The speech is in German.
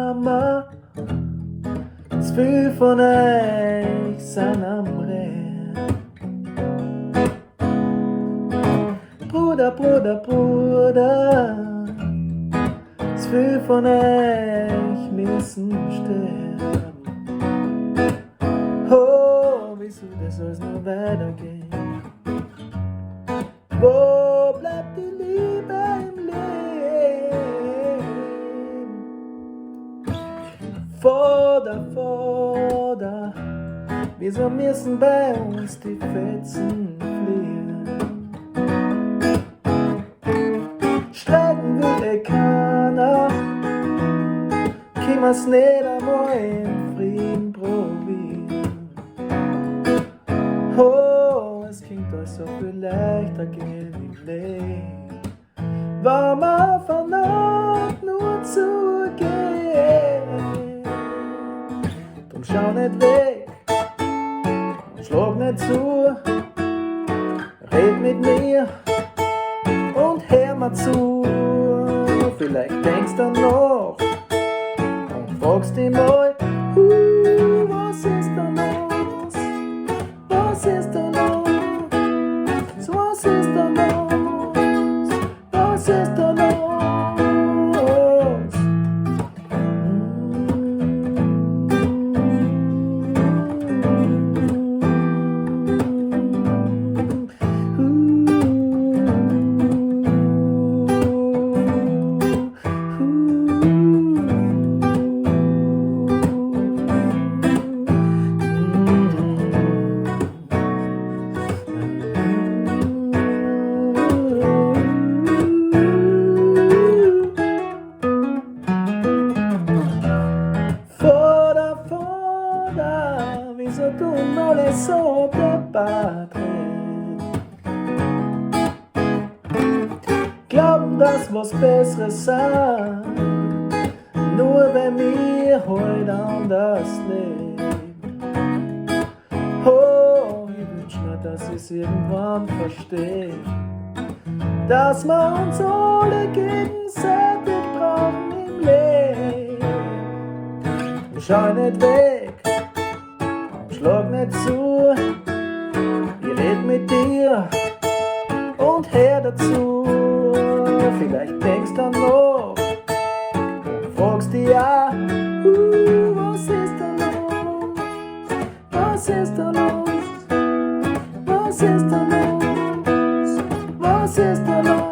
Mama, zu viel von euch sind am Rennen. Bruder, Bruder, Bruder, zu viel von euch müssen sterben. Oh, wieso das soll's nur weitergehen? Wo bleibt die Liebe im Leben? Vorder, wieso müssen bei uns die Fetzen fliehen? Streiten will keiner, können wir's nicht einmal im Frieden probieren. Oh, es klingt euch so viel leichter gehen im Leben, war man vernagt nur zu gehen. Drum schau nicht weg, schlag nicht zu, red mit mir und hör mal zu. Vielleicht denkst du noch und fragst dich mal, was ist da los? Was ist da los? Was ist da los? Was ist da los? Wieso tun alle so debattiert? Glauben, dass was Besseres sein, nur wenn wir heute anders leben. Oh, ich wünsch mir, dass ich's irgendwann verstehe, dass wir uns alle gegenseitig brauchen im Leben. Schau nicht weg, schlag nicht zu, ich red mit dir und hör dazu. Vielleicht denkst du noch und fragst dich ja, was ist da los? Was ist da los? Was ist da los? Was ist da los?